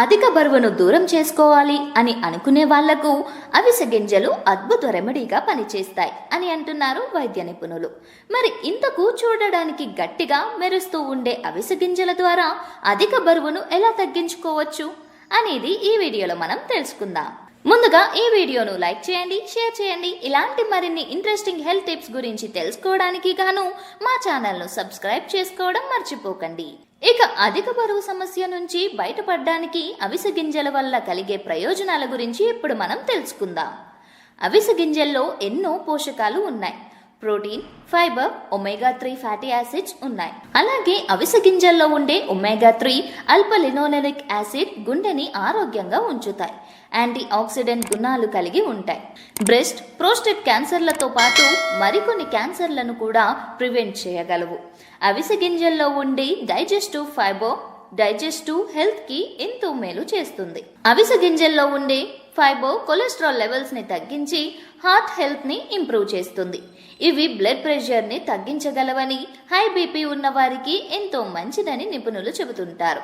అధిక బరువును దూరం చేసుకోవాలి అని అనుకునే వాళ్లకు అవిసె గింజలు అద్భుత రెమెడీగా పనిచేస్తాయి అని అంటున్నారు వైద్య నిపుణులు. మరి ఇంతకు చూడడానికి గట్టిగా మెరుస్తూ ఉండే అవిసె గింజల ద్వారా అధిక బరువును ఎలా తగ్గించుకోవచ్చు అనేది ఈ వీడియోలో మనం తెలుసుకుందాం. ముందుగా ఈ వీడియోను లైక్ చేయండి, షేర్ చేయండి. ఇలాంటి మరిన్ని ఇంట్రెస్టింగ్ హెల్త్ టిప్స్ గురించి తెలుసుకోవడానికి గాను మా ఛానల్ను సబ్స్క్రైబ్ చేసుకోవడం మర్చిపోకండి. ఇక అధిక బరువు సమస్య నుంచి బయటపడడానికి అవిసె గింజల వల్ల కలిగే ప్రయోజనాల గురించి ఇప్పుడు మనం తెలుసుకుందాం. అవిసె గింజల్లో ఎన్నో పోషకాలు ఉన్నాయి. Protein, fibre, omega 3 fatty acids ఉన్నాయి. అలాగే అవిసె గింజల్లో ఉండే ఒమేగా 3 అల్ఫా లినోలెనిక్ యాసిడ్ గుండెని ఆరోగ్యంగా ఉంచుతాయి. యాంటీ ఆక్సిడెంట్ గుణాలు కలిగి ఉంటాయి. బ్రెస్ట్, ప్రోస్టేట్ క్యాన్సర్లతో పాటు మరికొన్ని క్యాన్సర్లను కూడా ప్రివెంట్ చేయగలవు. అవిసె గింజల్లో ఉండే డైజెస్టివ్ ఫైబర్ డైజెస్టివ్ హెల్త్ కి ఎంతో మేలు చేస్తుంది. అవిసె గింజల్లో ఉండే ఫైబర్ కొలెస్ట్రాల్ లెవెల్స్ ని తగ్గించి హార్ట్ హెల్త్ ని ఇంప్రూవ్ చేస్తుంది. ఇవి బ్లడ్ ప్రెషర్ ని తగ్గించగలవని, హై బీపీ ఉన్న వారికి ఎంతో మంచిదని నిపుణులు చెబుతుంటారు.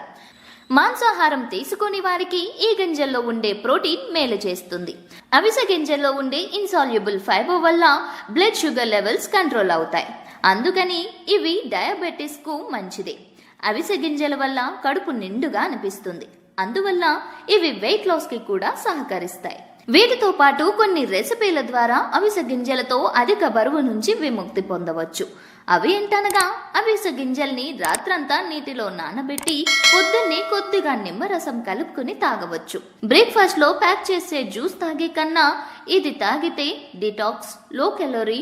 మాంసాహారం తీసుకుని వారికి ఈ గింజల్లో ఉండే ప్రోటీన్ మేలు చేస్తుంది. అవిసె గింజల్లో ఉండే ఇన్సాల్యుబుల్ ఫైబర్ వల్ల బ్లడ్ షుగర్ లెవెల్స్ కంట్రోల్ అవుతాయి. అందుకని ఇవి డయాబెటిస్ కు మంచిది. అవిసె గింజల వల్ల కడుపు నిండుగా అనిపిస్తుంది. అందువల్ల ఇవి వెయిట్ లాస్ కి కూడా సహకరిస్తాయి. వీటితో పాటు కొన్ని రెసిపీల ద్వారా అవిసె గింజలతో అధిక బరువు నుంచి విముక్తి పొందవచ్చు. అవి ఏంటనగా, అవిసె గింజల్ని రాత్రంతా నీటిలో నానబెట్టి పొద్దున్నే కొద్దిగా నిమ్మరసం కలుపుకుని తాగవచ్చు. బ్రేక్ఫాస్ట్ లో ప్యాక్ చేసే జ్యూస్ తాగే కన్నా ఇది తాగితే detox, low calorie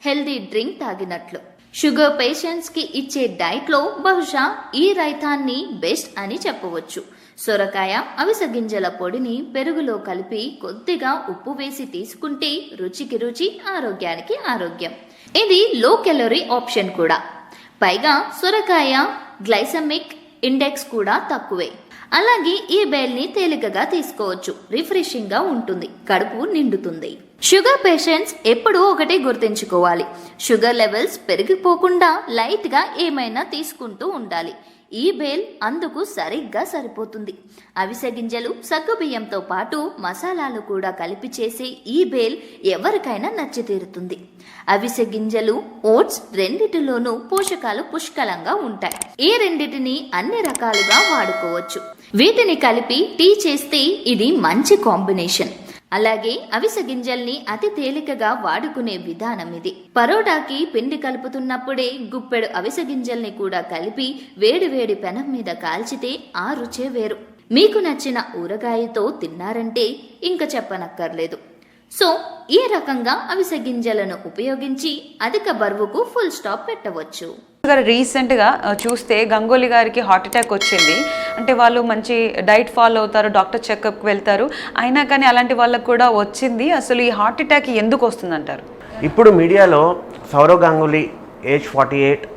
healthy drink తాగినట్లు. షుగర్ పేషెంట్స్ కి ఇచ్చే డైట్ లో బహుశా ఈ రైతాన్ని బెస్ట్ అని చెప్పవచ్చు. సొరకాయ, అవిసె గింజల పొడిని పెరుగులో కలిపి కొద్దిగా ఉప్పు వేసి తీసుకుంటే రుచికి రుచి, ఆరోగ్యానికి ఆరోగ్యం. ఇది లో కెలోరీ ఆప్షన్ కూడా. పైగా సొరకాయ గ్లైసెమిక్ ఇండెక్స్ కూడా తక్కువే. అలాగే ఈ బేల్ని తేలికగా తీసుకోవచ్చు. రిఫ్రెషింగ్ గా ఉంటుంది, కడుపు నిండుతుంది. షుగర్ పేషెంట్స్ ఎప్పుడూ ఒకటి గుర్తుంచుకోవాలి, షుగర్ లెవెల్స్ పెరిగిపోకుండా లైట్ గా ఏమైనా తీసుకుంటూ ఉండాలి. ఈ బేల్ అందుకు సరిగ్గా సరిపోతుంది. అవిసె గింజలు, సగ్గుబియ్యంతో పాటు మసాలాలు కూడా కలిపి చేసే ఈ బేల్ ఎవరికైనా నచ్చి తీరుతుంది. అవిసె గింజలు, ఓట్స్ రెండిటిలోనూ పోషకాలు పుష్కలంగా ఉంటాయి. ఈ రెండిటిని అన్ని రకాలుగా వాడుకోవచ్చు. వీటిని కలిపి టీ చేస్తే ఇది మంచి కాంబినేషన్. అలాగే అవిసె గింజల్ని అతి తేలికగా వాడుకునే విధానం ఇది. పరోటాకి పిండి కలుపుతున్నప్పుడే గుప్పెడు అవిసె గింజల్ని కూడా కలిపి వేడి వేడి పెనం మీద కాల్చితే ఆ రుచే వేరు. మీకు నచ్చిన ఊరగాయతో తిన్నారంటే ఇంకా చెప్పనక్కర్లేదు. సో ఈ రకంగా అవిసె గింజలను ఉపయోగించి అధిక బరువుకు ఫుల్ స్టాప్ పెట్టవచ్చు. రీసెంట్గా చూస్తే గంగోలీ గారికి హార్ట్ అటాక్ వచ్చింది. అంటే వాళ్ళు మంచి డైట్ ఫాలో అవుతారు, డాక్టర్ చెకప్కి వెళ్తారు, అయినా కానీ అలాంటి వాళ్ళకు కూడా వచ్చింది. అసలు ఈ హార్ట్ అటాక్ ఎందుకు వస్తుందంటారు? ఇప్పుడు మీడియాలో సౌరవ్ గంగూలీ ఏజ్ 48